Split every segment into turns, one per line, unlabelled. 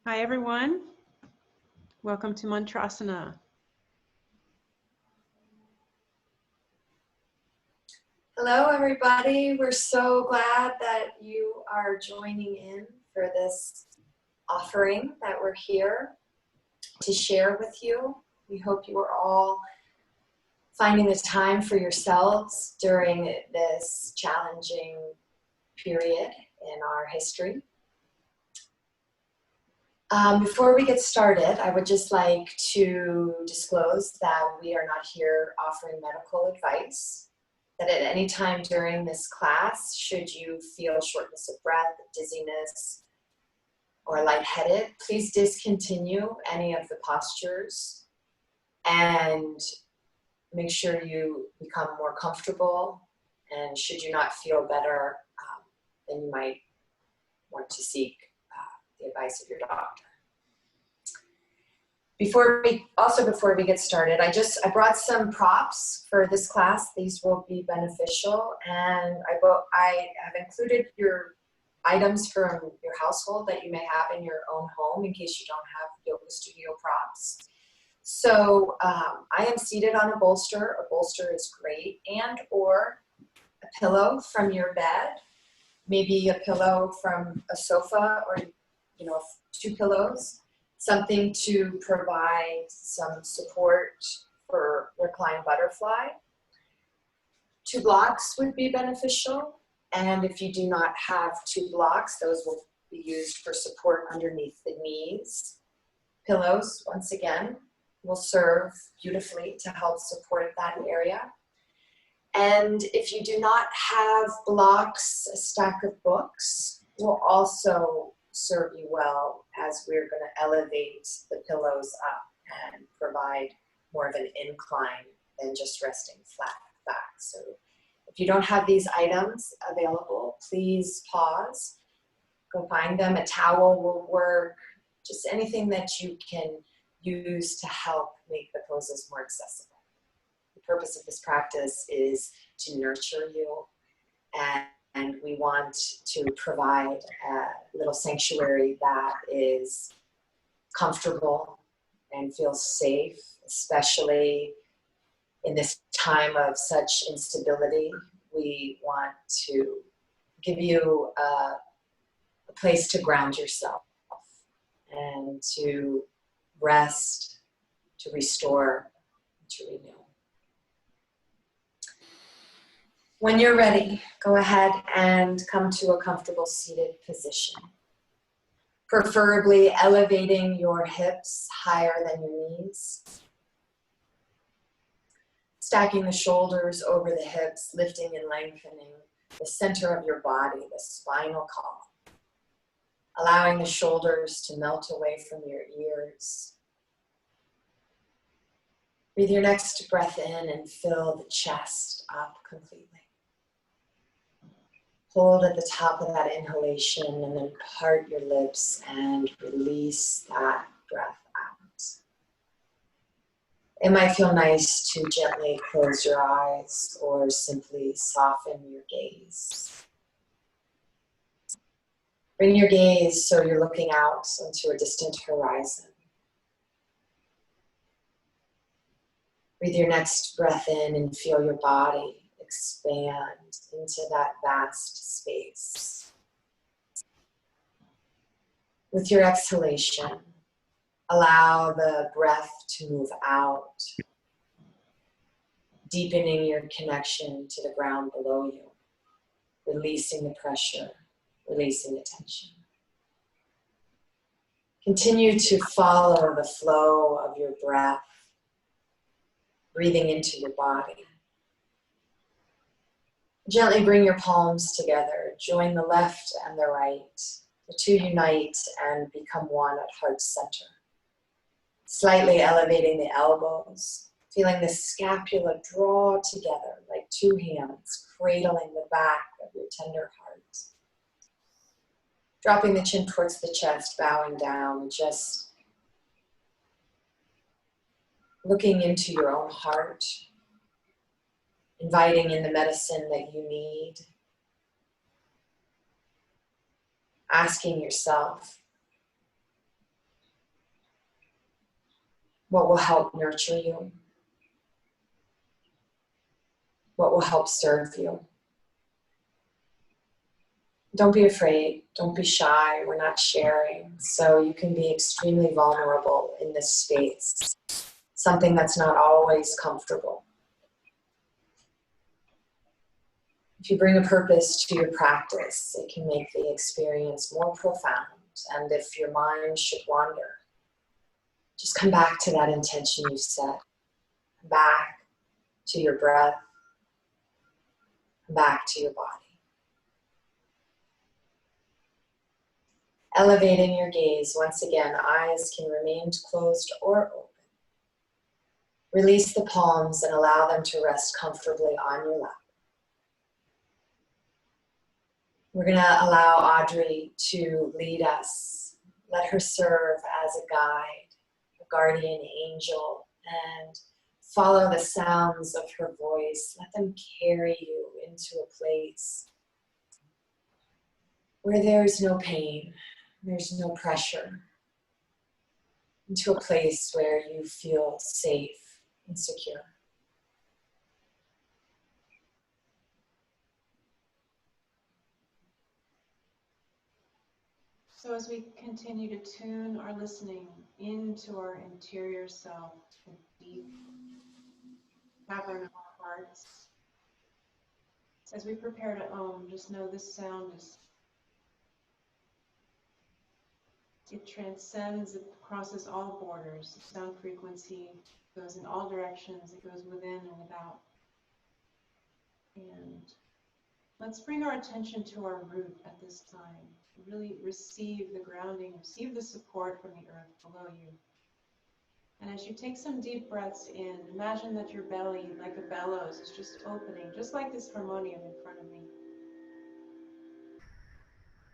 Hi, everyone. Welcome to Mantrasana.
Hello, everybody. We're so glad that you are joining in for this offering that we're here to share with you. We hope you are all finding the time for yourselves during this challenging period in our history. Before we get started, I would just like to disclose that we are not here offering medical advice. That at any time during this class, should you feel shortness of breath, dizziness, or lightheaded, please discontinue any of the postures and make sure you become more comfortable. And should you not feel better, then you might want to seek the advice of your doctor. Before we get started, I brought some props for this class. These will be beneficial, and I have included your items from your household that you may have in your own home in case you don't have yoga studio props. So I am seated on a bolster. A bolster is great, and or a pillow from your bed, maybe a pillow from a sofa, or two pillows. Something to provide some support for reclined butterfly. 2 blocks would be beneficial. And if you do not have 2 blocks, those will be used for support underneath the knees. Pillows, once again, will serve beautifully to help support that area. And if you do not have blocks, a stack of books will also serve you well, as we're going to elevate the pillows up and provide more of an incline than just resting flat back. So if you don't have these items available, please pause, go find them. A towel will work, just anything that you can use to help make the poses more accessible. The purpose of this practice is to nurture you, and we want to provide a little sanctuary that is comfortable and feels safe, especially in this time of such instability. We want to give you a place to ground yourself and to rest, to restore, to renew. When you're ready, go ahead and come to a comfortable seated position. Preferably elevating your hips higher than your knees. Stacking the shoulders over the hips, lifting and lengthening the center of your body, the spinal column. Allowing the shoulders to melt away from your ears. Breathe your next breath in and fill the chest up completely. Hold at the top of that inhalation and then part your lips and release that breath out. It might feel nice to gently close your eyes or simply soften your gaze. Bring your gaze so you're looking out onto a distant horizon. Breathe your next breath in and feel your body expand into that vast space. With your exhalation, allow the breath to move out, deepening your connection to the ground below you, releasing the pressure, releasing the tension. Continue to follow the flow of your breath, breathing into your body. Gently bring your palms together. Join the left and the right. The two unite and become one at heart center. Slightly elevating the elbows, feeling the scapula draw together like 2 hands, cradling the back of your tender heart. Dropping the chin towards the chest, bowing down, just looking into your own heart. Inviting in the medicine that you need. Asking yourself, What will help nurture you? What will help serve you? Don't be afraid. Don't be shy. We're not sharing. So you can be extremely vulnerable in this space. Something that's not always comfortable. If you bring a purpose to your practice, it can make the experience more profound. And if your mind should wander, just come back to that intention you set. Back to your breath. Back to your body. Elevating your gaze, once again, eyes can remain closed or open. Release the palms and allow them to rest comfortably on your lap. We're going to allow Audrey to lead us. Let her serve as a guide, a guardian angel, and follow the sounds of her voice. Let them carry you into a place where there's no pain, there's no pressure, into a place where you feel safe and secure.
So as we continue to tune our listening into our interior self, the deep cavern of our hearts, as we prepare to just know this sound it transcends, it crosses all borders. The sound frequency goes in all directions. It goes within and without. And let's bring our attention to our root at this time. Really receive the grounding, receive the support from the earth below you. And as you take some deep breaths in, imagine that your belly, like a bellows, is just opening, just like this harmonium in front of me.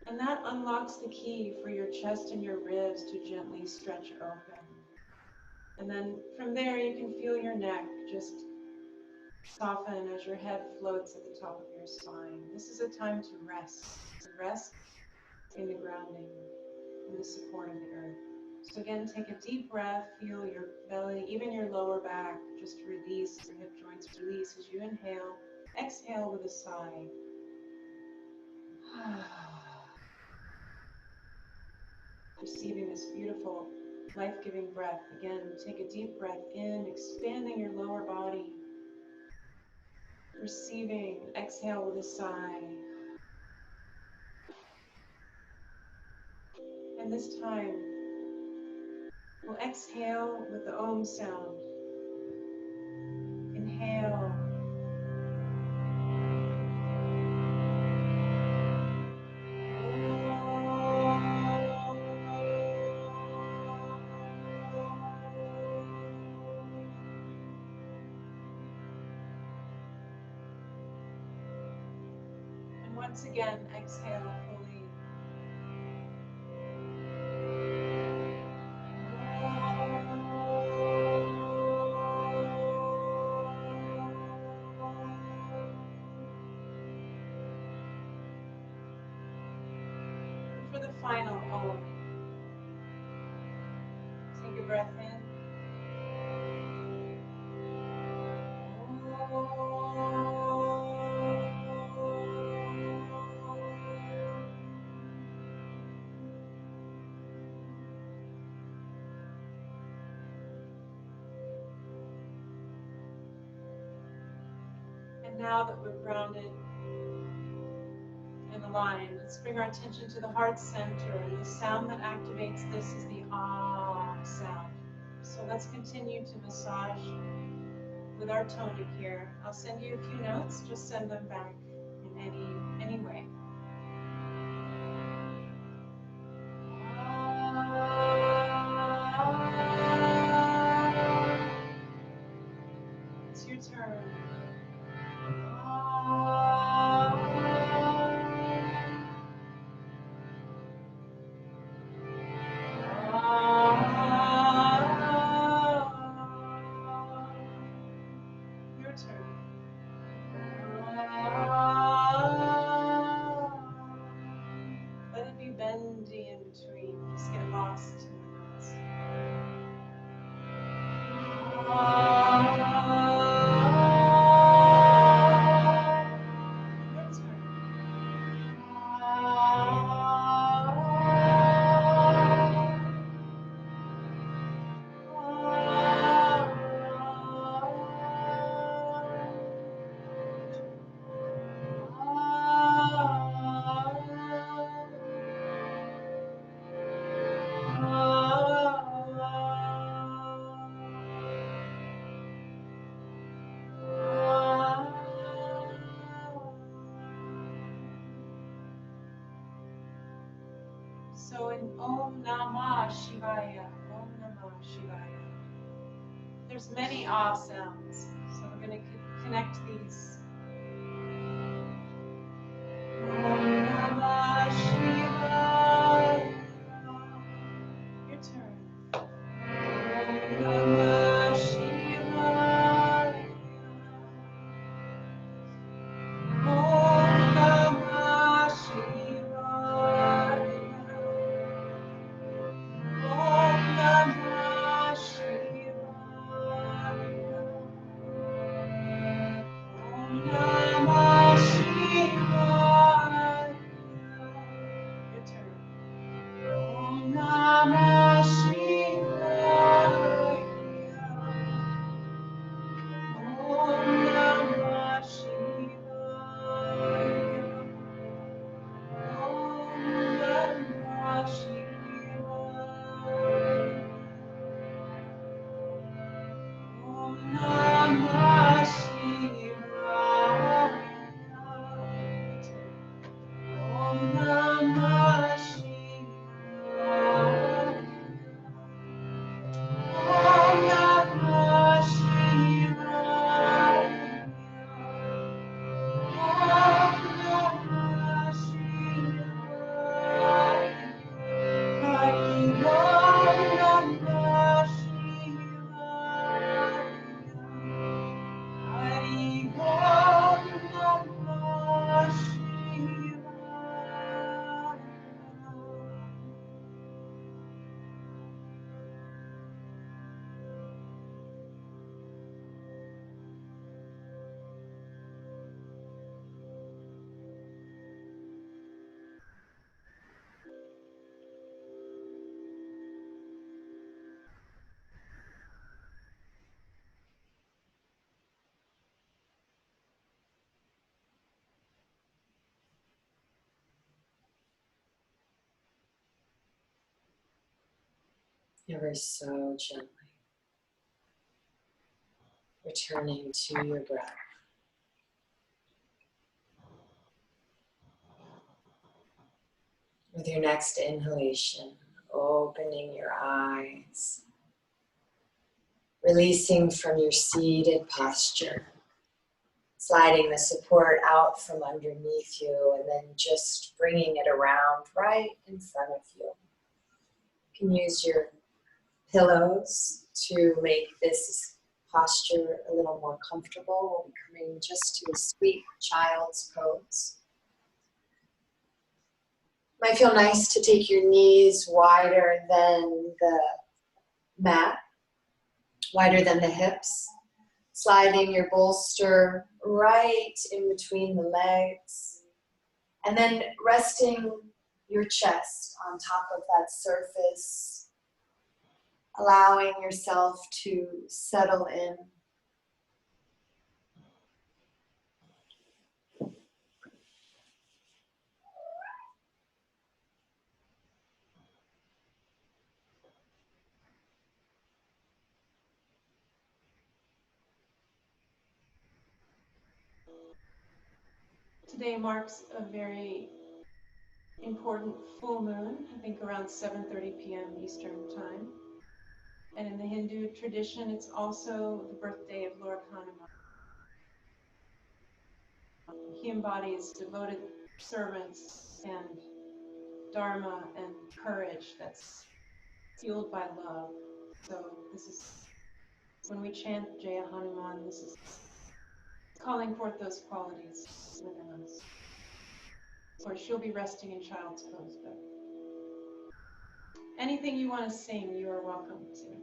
And that unlocks the key for your chest and your ribs to gently stretch open. And then from there, you can feel your neck just soften as your head floats at the top of your spine. This is a time to rest in the grounding and the support of the earth. So again, take a deep breath, feel your belly, even your lower back, just release, your hip joints release as you inhale. Exhale with a sigh. Receiving this beautiful, life-giving breath. Again, take a deep breath in, expanding your lower body. Receiving, exhale with a sigh. And this time, we'll exhale with the Om sound. Inhale. And once again, exhale fully. And for the final Om, take a breath in. And now that we're grounded and aligned, let's bring our attention to the heart center. And the sound that activates this is the Ah sound. So let's continue to massage with our tonic here. I'll send you a few notes, just send them back in any way. It's your turn. Your turn. Let it be bendy in between. Just get lost in the notes. So in Om Namah Shivaya, Om Namah Shivaya, there's many ah sounds. So we're going to connect these. Om Namah Shivaya. Your turn. Om Namah Shivaya. Om Namah Shivaya. Om Namah Shivaya. Om Namah Shivaya. Your turn. Om Namah Shivaya. Om Namah Shivaya. Om Namah Shivaya. Om Namah Shivaya. Om Namah Shivaya. Om Namah Shivaya. Om Namah Shivaya. Hari Om Namah Shivaya. Hari Om Namah Shivaya.
Ever so gently, returning to your breath. With your next inhalation, opening your eyes, releasing from your seated posture, sliding the support out from underneath you, and then just bringing it around right in front of you. You can use your pillows to make this posture a little more comfortable. We'll be coming just to a sweet child's pose. Might feel nice to take your knees wider than the mat, wider than the hips, sliding your bolster right in between the legs, and then resting your chest on top of that surface, allowing yourself to settle in.
Today marks a very important full moon, I think around 7:30 p.m. Eastern Time. And in the Hindu tradition, it's also the birthday of Lord Hanuman. He embodies devoted servants and dharma and courage that's fueled by love. So this is, when we chant Jaya Hanuman, this is calling forth those qualities within us. Of course, she'll be resting in child's pose, but anything you want to sing, you are welcome to.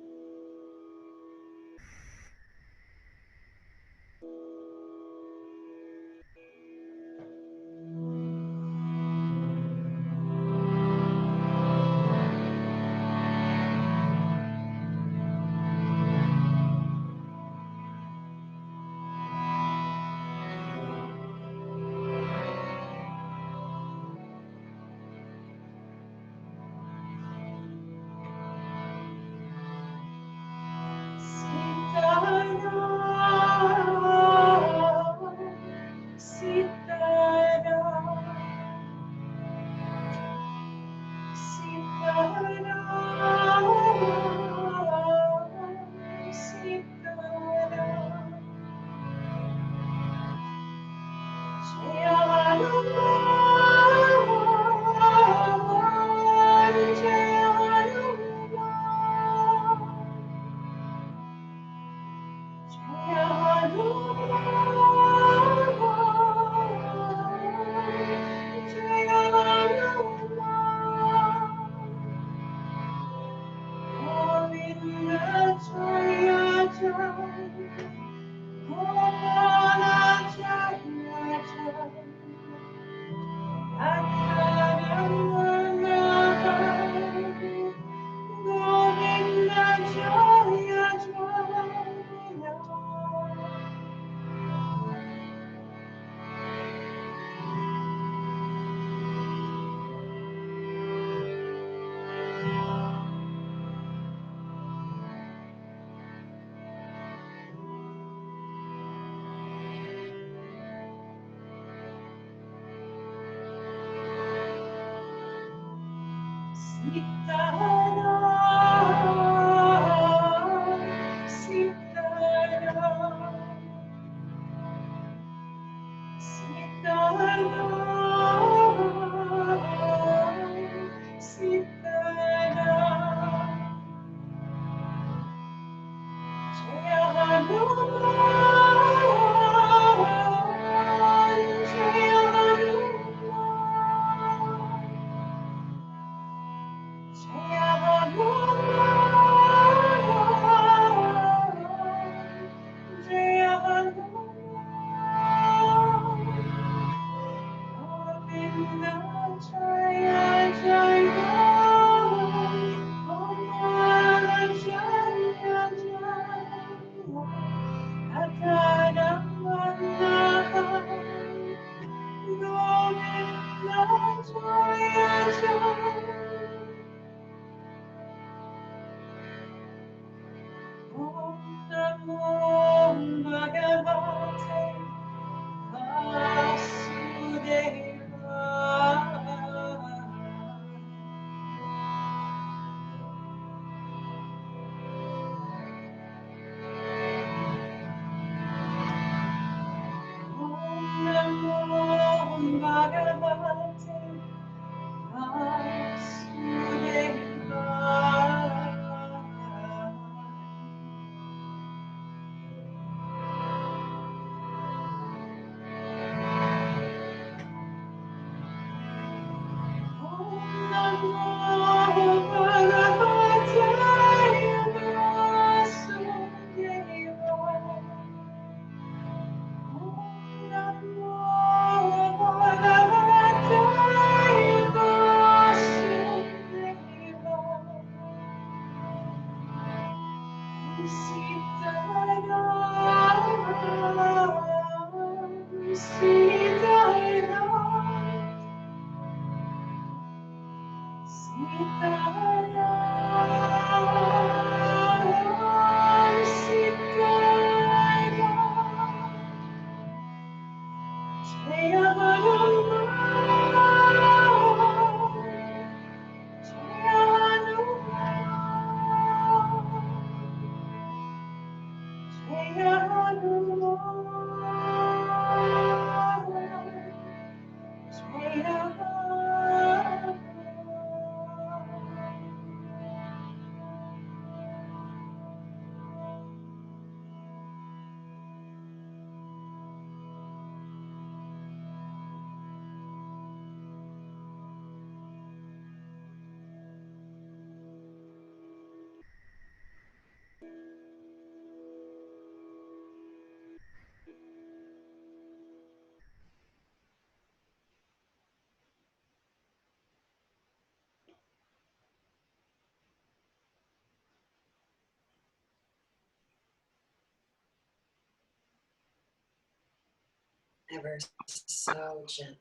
Ever so gentle.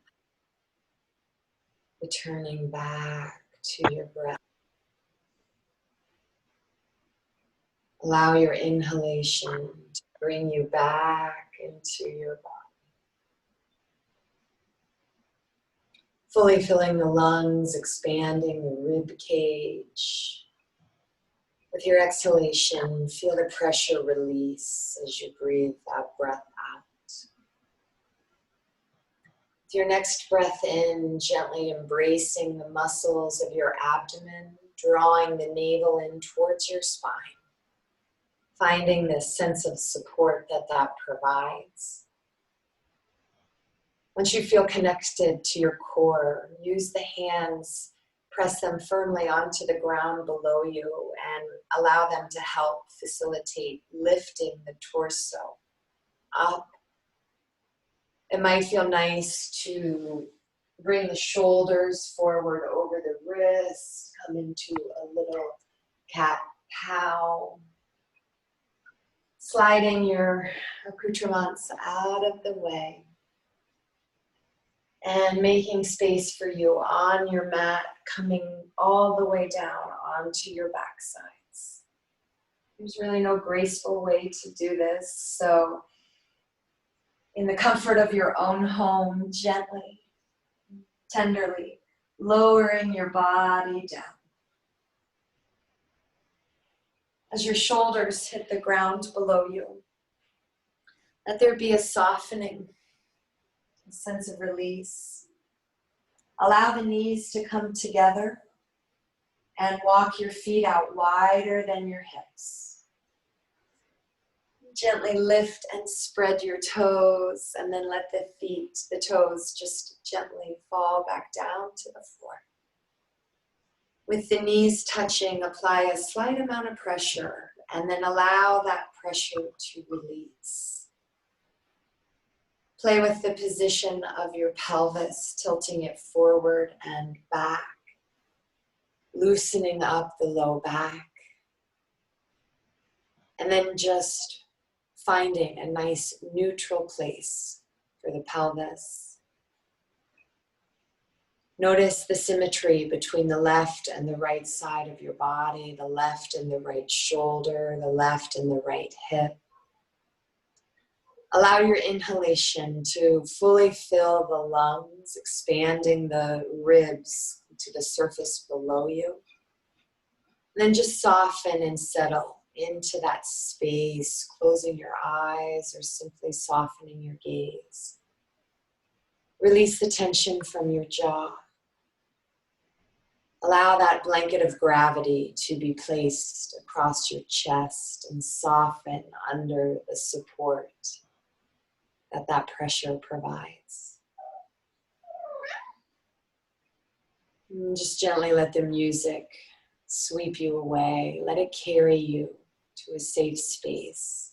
Returning back to your breath. Allow your inhalation to bring you back into your body. Fully filling the lungs, expanding the rib cage. With your exhalation, feel the pressure release as you breathe that breath out. With your next breath in, gently embracing the muscles of your abdomen, drawing the navel in towards your spine. Finding this sense of support that provides. Once you feel connected to your core, use the hands, press them firmly onto the ground below you and allow them to help facilitate lifting the torso up. It might feel nice to bring the shoulders forward over the wrists, come into a little cat-cow. Sliding your accoutrements out of the way and making space for you on your mat, coming all the way down onto your backsides. There's really no graceful way to do this, so in the comfort of your own home, gently, tenderly lowering your body down. As your shoulders hit the ground below you, let there be a softening, a sense of release. Allow the knees to come together and walk your feet out wider than your hips. Gently lift and spread your toes, and then let the toes just gently fall back down to the floor. With the knees touching, apply a slight amount of pressure, and then allow that pressure to release. Play with the position of your pelvis, tilting it forward and back, loosening up the low back, and then just finding a nice neutral place for the pelvis. Notice the symmetry between the left and the right side of your body, the left and the right shoulder, the left and the right hip. Allow your inhalation to fully fill the lungs, expanding the ribs to the surface below you. And then just soften and settle into that space, closing your eyes or simply softening your gaze. Release the tension from your jaw. Allow that blanket of gravity to be placed across your chest and soften under the support that pressure provides. And just gently let the music sweep you away. Let it carry you to a safe space.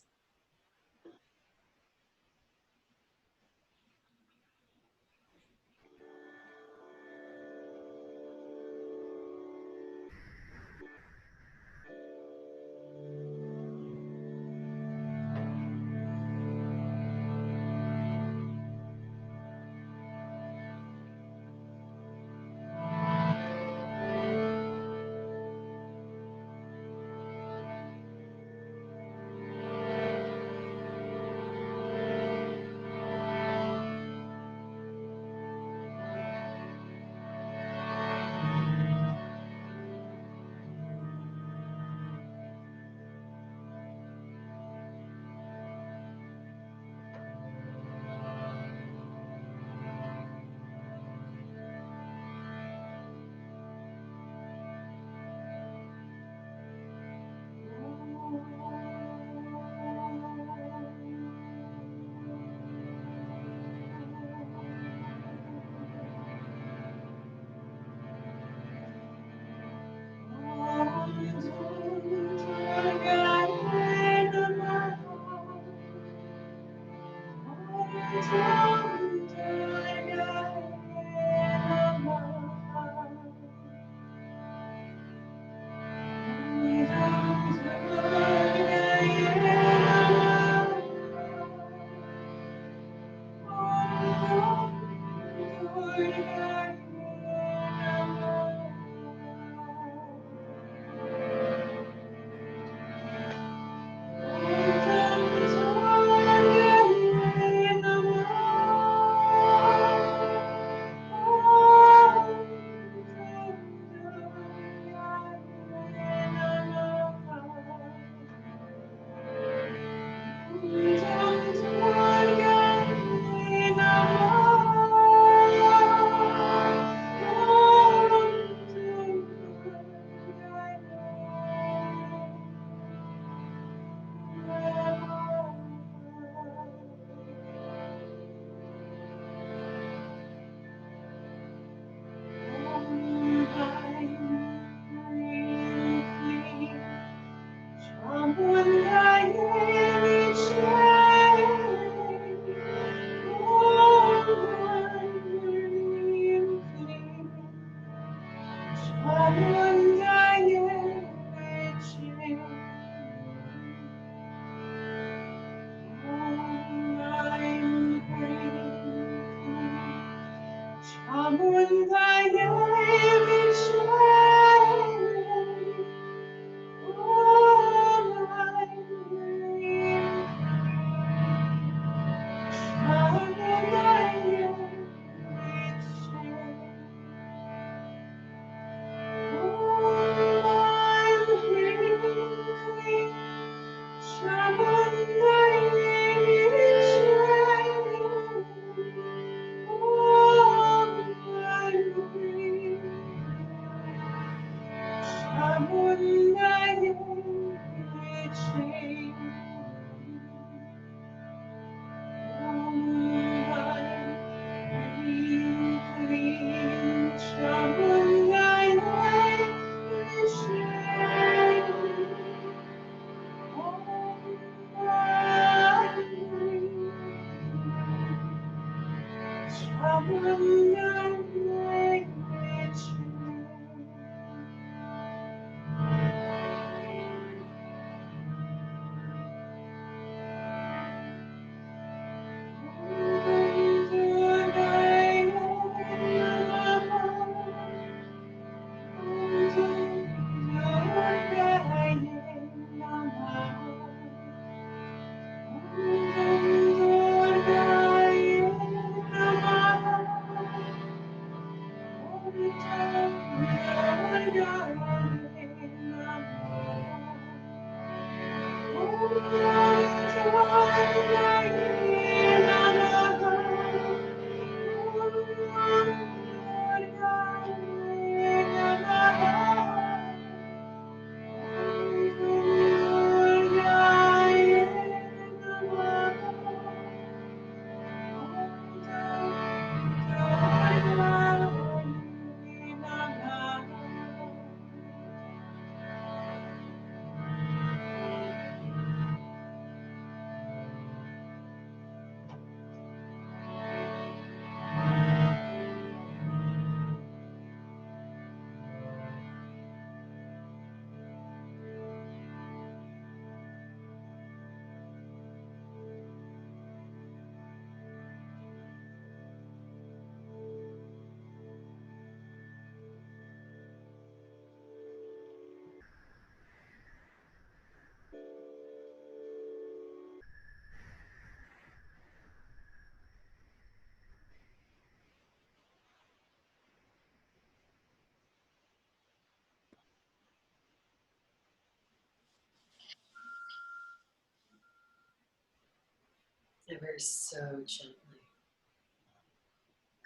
Ever so gently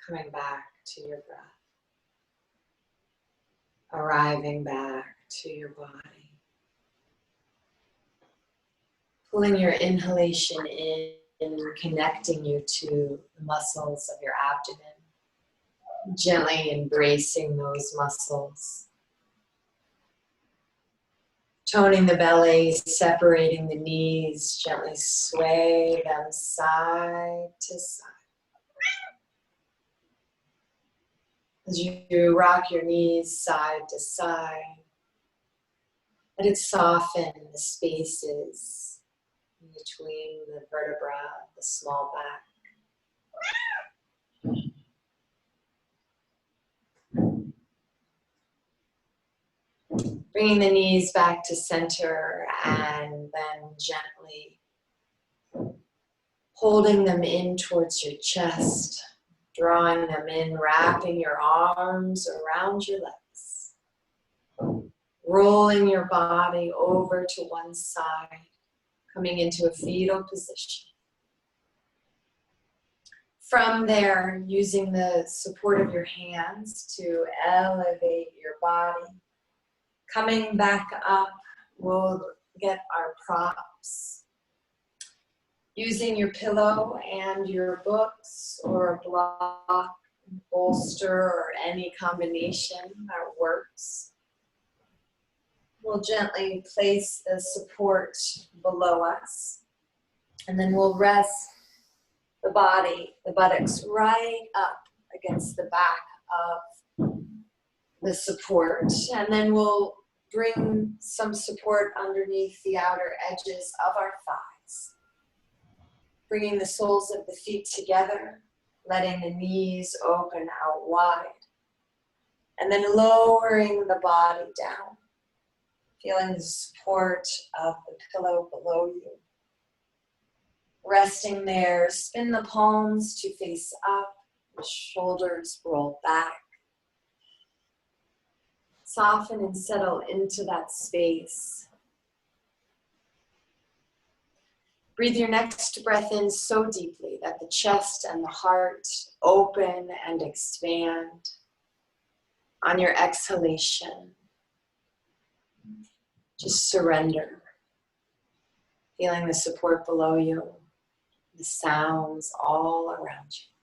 coming back to your breath, arriving back to your body, pulling your inhalation in and connecting you to the muscles of your abdomen, gently embracing those muscles, toning the belly, separating the knees, gently sway them side to side. As you rock your knees side to side, let it soften the spaces in between the vertebra, the small back. Bringing the knees back to center and then gently holding them in towards your chest, drawing them in, wrapping your arms around your legs, rolling your body over to one side, coming into a fetal position. From there, using the support of your hands to elevate your body. Coming back up, we'll get our props. Using your pillow and your books or a block, bolster, or any combination that works. We'll gently place the support below us. And then we'll rest the body, the buttocks, right up against the back of the support. And then we'll bring some support underneath the outer edges of our thighs. Bringing the soles of the feet together, letting the knees open out wide. And then lowering the body down, feeling the support of the pillow below you. Resting there, spin the palms to face up, the shoulders roll back. Soften and settle into that space. Breathe your next breath in so deeply that the chest and the heart open and expand. On your exhalation, Just surrender. Feeling the support below you, the sounds all around you.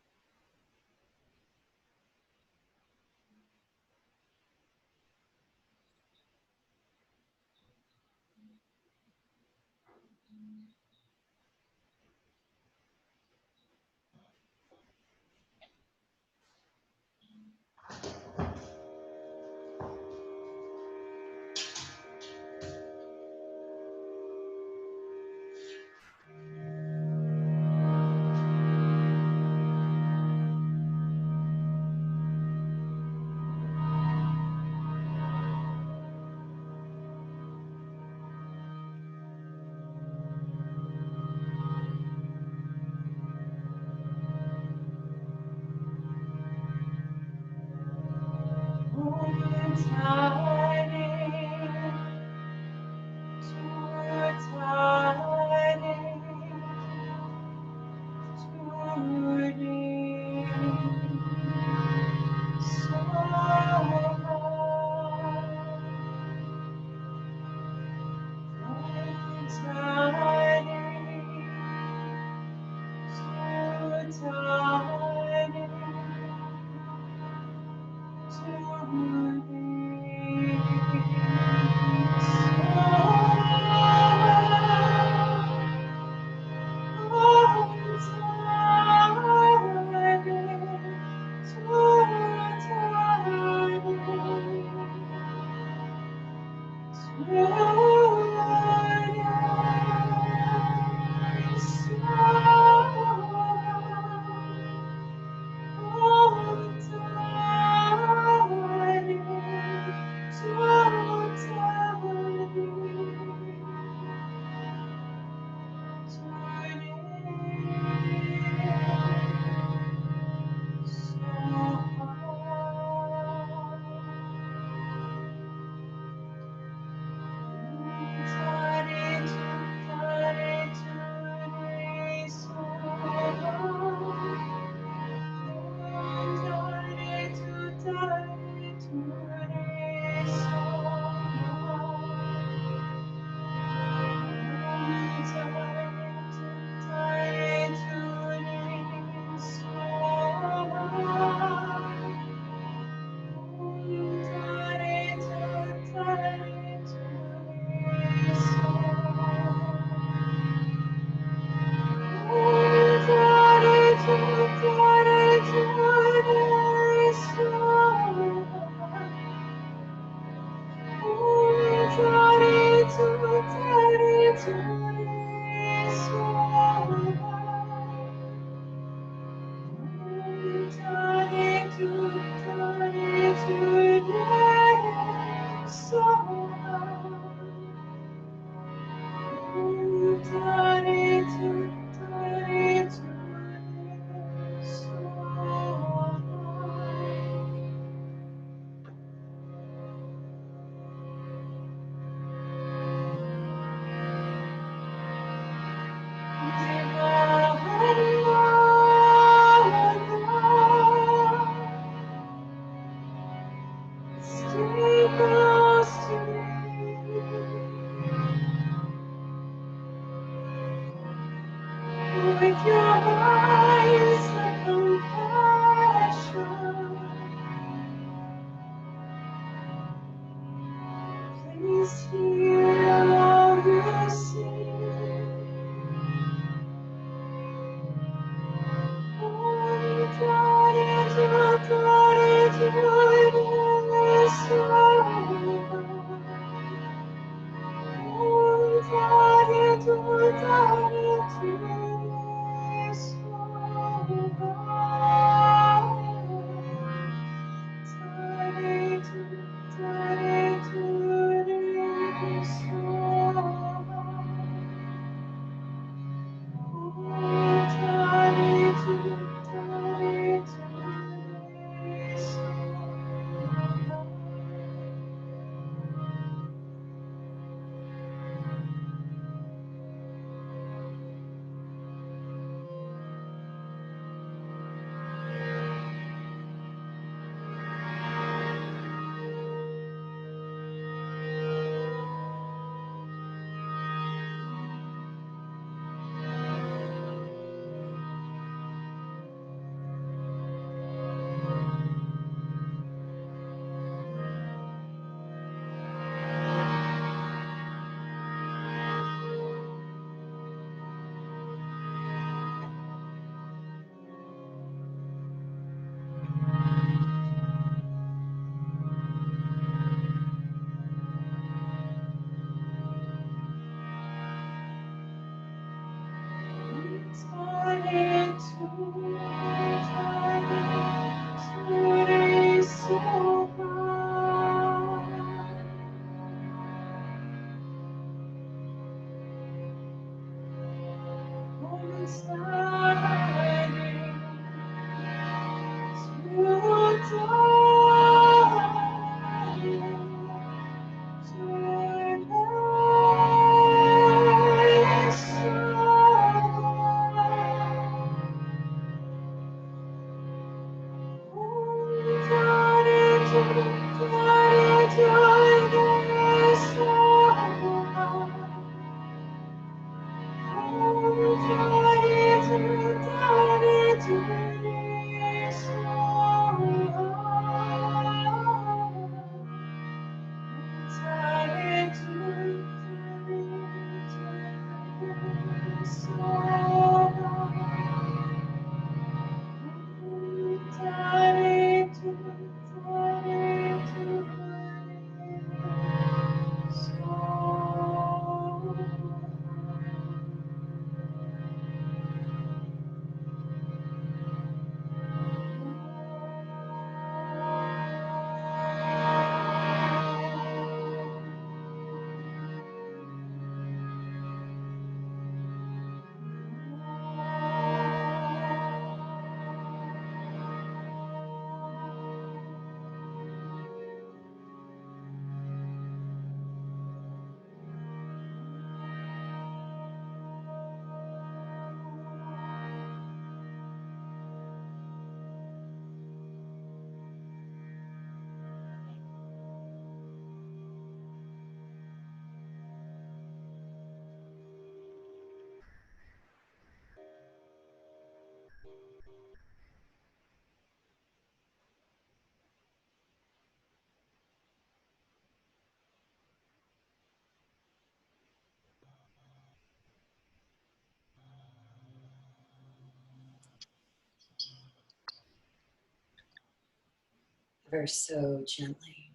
ever so gently.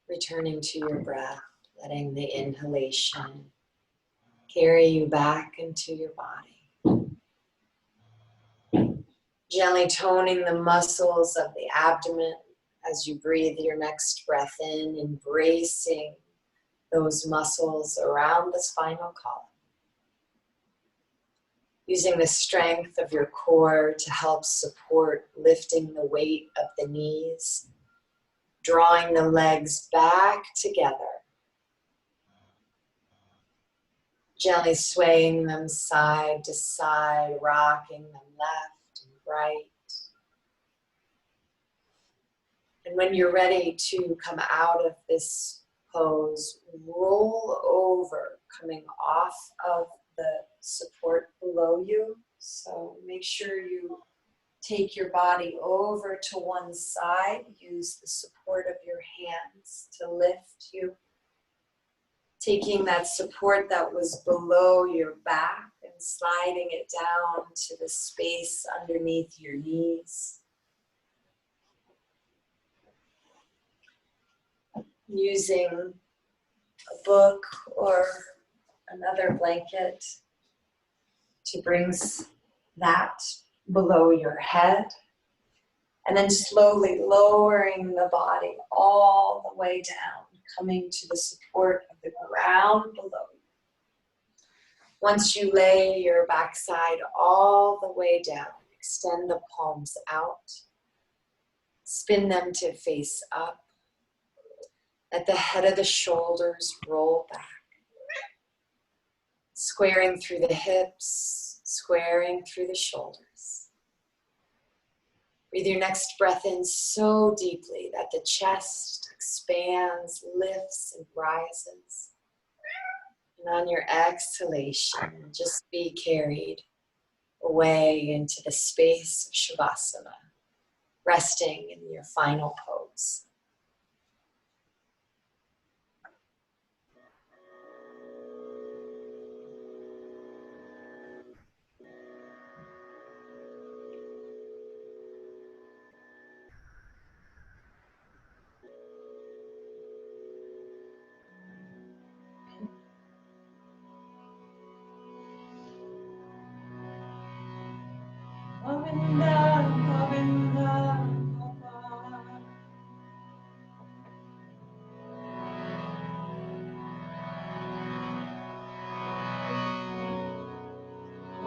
Returning to your breath, letting the inhalation carry you back into your body. Gently toning the muscles of the abdomen as you breathe your next breath in, embracing those muscles around the spinal column. Using the strength of your core to help support lifting the weight of the knees, drawing the legs back together, gently swaying them side to side, rocking them left and right. And when you're ready to come out of this pose, roll over, coming off of the support below you. So make sure you take your body over to one side. Use the support of your hands to lift you. Taking that support that was below your back and sliding it down to the space underneath your knees. Using a book or another blanket to bring that below your head. And then slowly lowering the body all the way down, coming to the support of the ground below you. Once you lay your backside all the way down, extend the palms out, spin them to face up. Let the head of the shoulders roll back, squaring through the hips, squaring through the shoulders. Breathe your next breath in so deeply that the chest expands, lifts, and rises. And on your exhalation, just be carried away into the space of Shavasana, resting in your final pose.
Govinda, Govinda,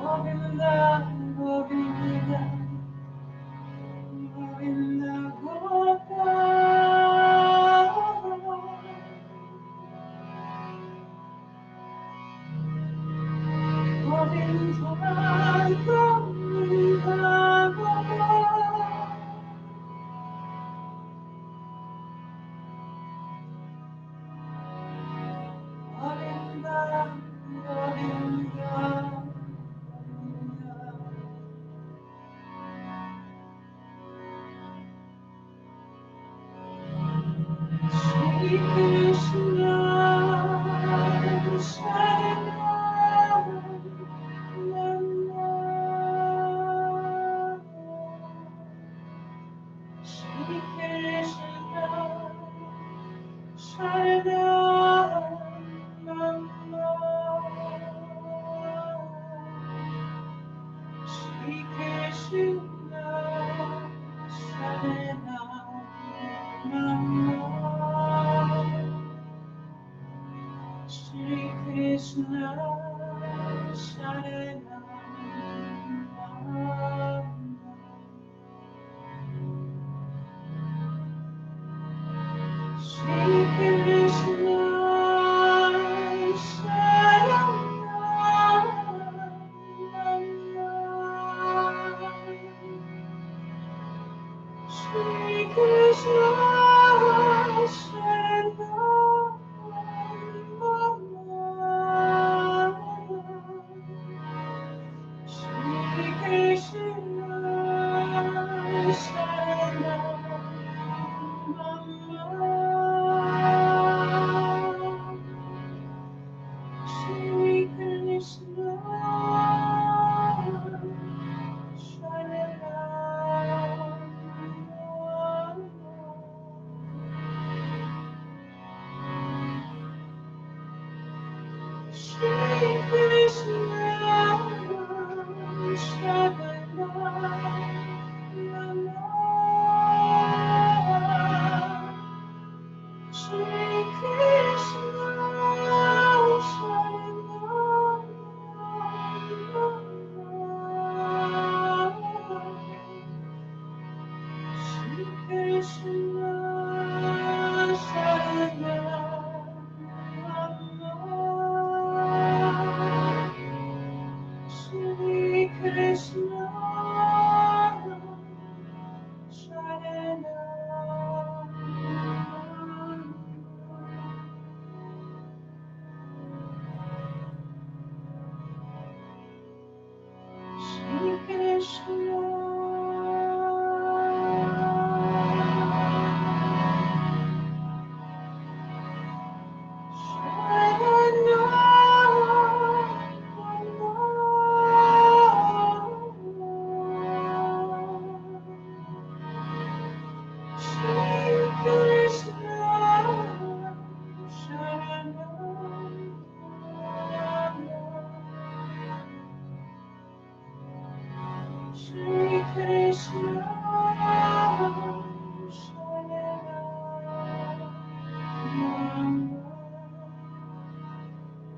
Govinda, Govinda, Govinda,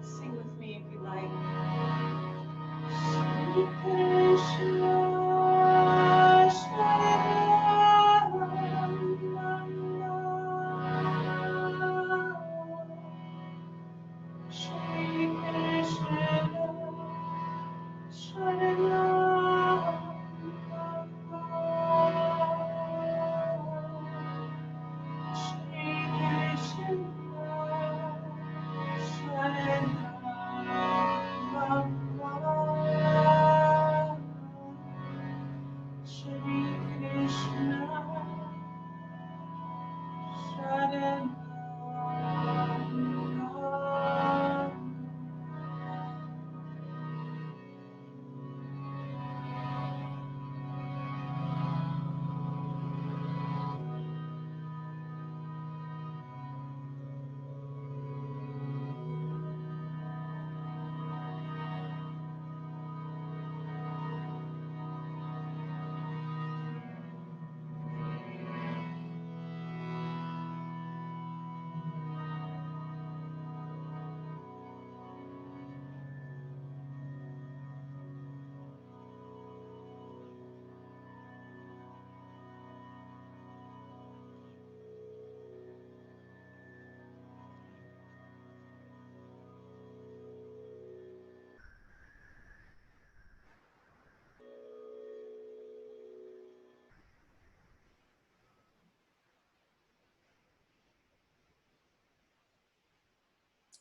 Sing with me if you like.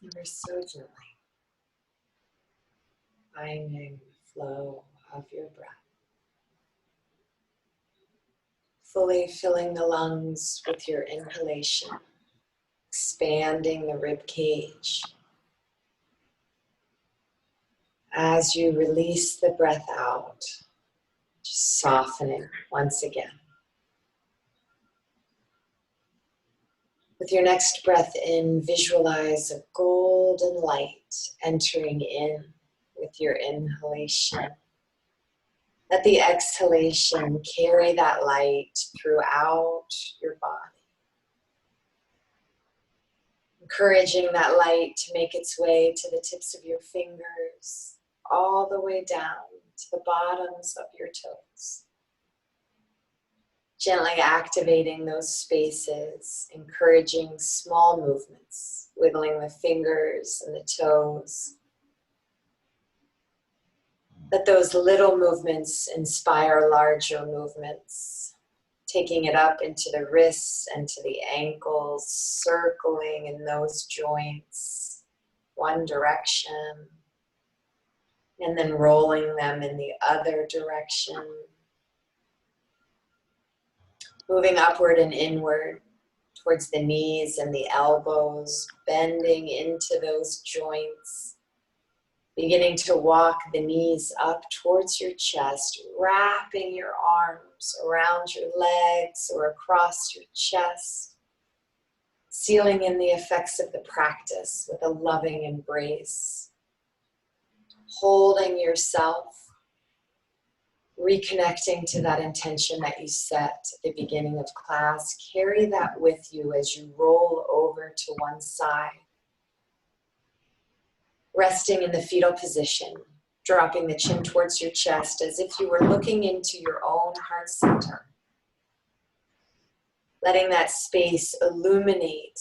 Ever so gently, finding the flow of your breath. Fully filling the lungs with your inhalation, expanding the rib cage. As you release the breath out, just softening once again. With your next breath in, visualize a golden light entering in with your inhalation. Let the exhalation carry that light throughout your body. Encouraging that light to make its way to the tips of your fingers, all the way down to the bottoms of your toes. Gently activating those spaces, encouraging small movements, wiggling the fingers and the toes. Let those little movements inspire larger movements, taking it up into the wrists and to the ankles, circling in those joints, one direction, and then rolling them in the other direction. Moving upward and inward towards the knees and the elbows, bending into those joints. Beginning to walk the knees up towards your chest, wrapping your arms around your legs or across your chest. Sealing in the effects of the practice with a loving embrace. holding yourself, reconnecting to that intention that you set at the beginning of class. Carry that with you as you roll over to one side. Resting in the fetal position, dropping the chin towards your chest as if you were looking into your own heart center. Letting that space illuminate,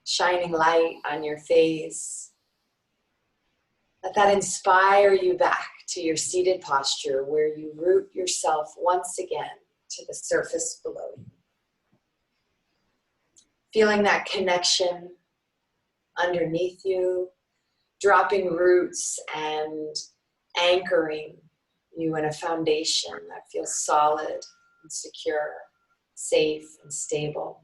shining light on your face. Let that inspire you back to your seated posture where you root yourself once again to the surface below you. Feeling that connection underneath you, dropping roots and anchoring you in a foundation that feels solid and secure, safe and stable.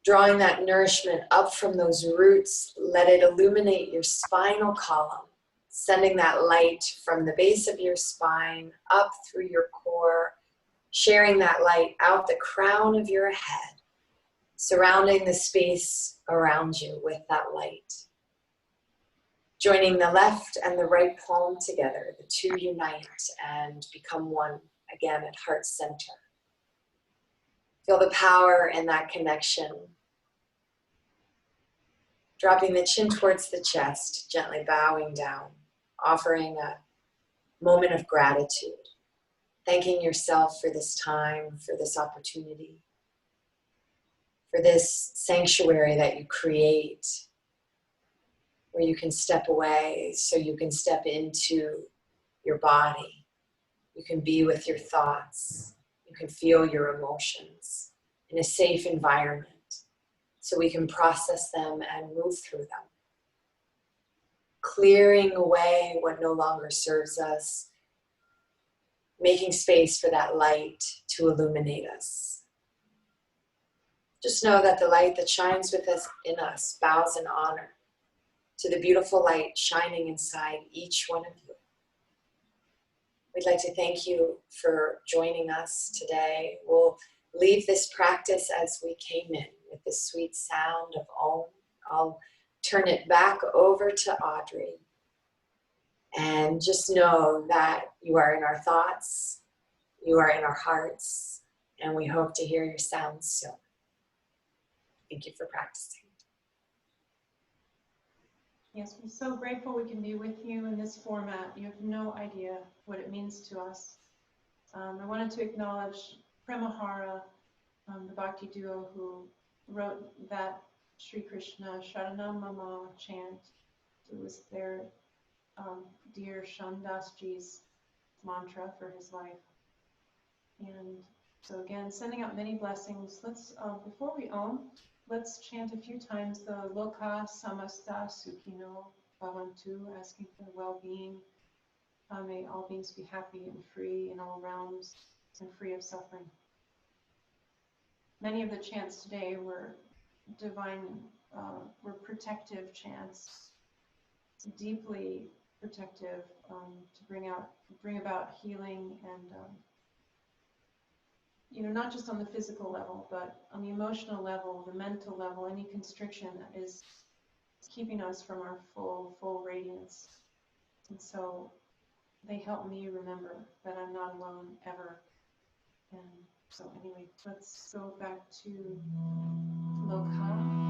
Drawing that nourishment up from those roots, let it illuminate your spinal column, sending that light from the base of your spine up through your core, sharing that light out the crown of your head, surrounding the space around you with that light. Joining the left and the right palm together, the two unite and become one again at heart center. Feel the power in that connection. Dropping the chin towards the chest, gently bowing down, offering a moment of gratitude, thanking yourself for this time, for this opportunity, for this sanctuary that you create, where you can step away so you can step into your body. You can be with your thoughts. You can feel your emotions in a safe environment so we can process them and move through them. Clearing away what no longer serves us, making space for that light to illuminate us. Just know that the light that shines in us bows in honor to the beautiful light shining inside each one of you. We'd like to thank you for joining us today. We'll leave this practice as we came in with the sweet sound of Om. I'll turn it back over to Audrey. And just know that you are in our thoughts, you are in our hearts, and we hope to hear your sounds soon. Thank you for practicing.
Yes, we're so grateful we can be with you in this format. You have no idea what it means to us. I wanted to acknowledge Premahara, the Bhakti duo who wrote that Sri Krishna Sharanam Mama chant. It was their dear Shandas Ji's mantra for his life. And so again, sending out many blessings. Let's, before we let's chant a few times the Loka Samasta Sukhino Bhavantu, asking for well-being. May all beings be happy and free in all realms and free of suffering. Many of the chants today were divine, were protective chants, deeply protective, to bring about healing and not just on the physical level, but on the emotional level, the mental level, any constriction that is keeping us from our full radiance. And so they help me remember that I'm not alone ever. And so anyway, let's go back to Loka.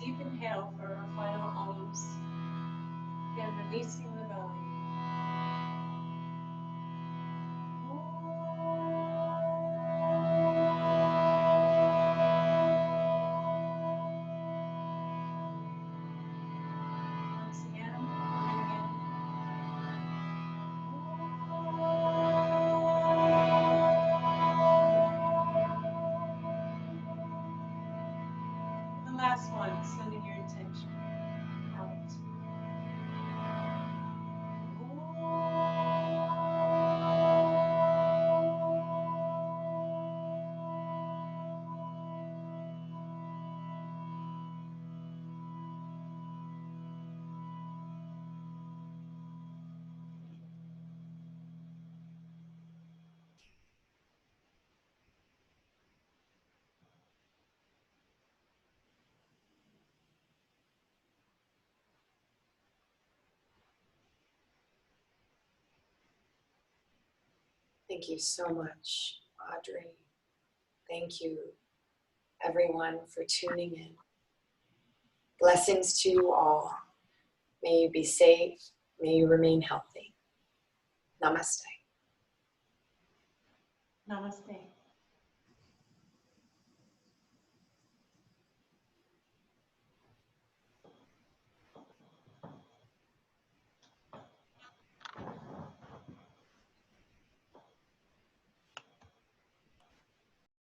deep inhale for our final Oms. Again, releasing the belly. Once again, breathing in. The last one, sending your intention out.
Thank you so much, Audrey. Thank you, everyone, for tuning in. Blessings to you all. May you be safe. May you remain healthy. Namaste.
Namaste.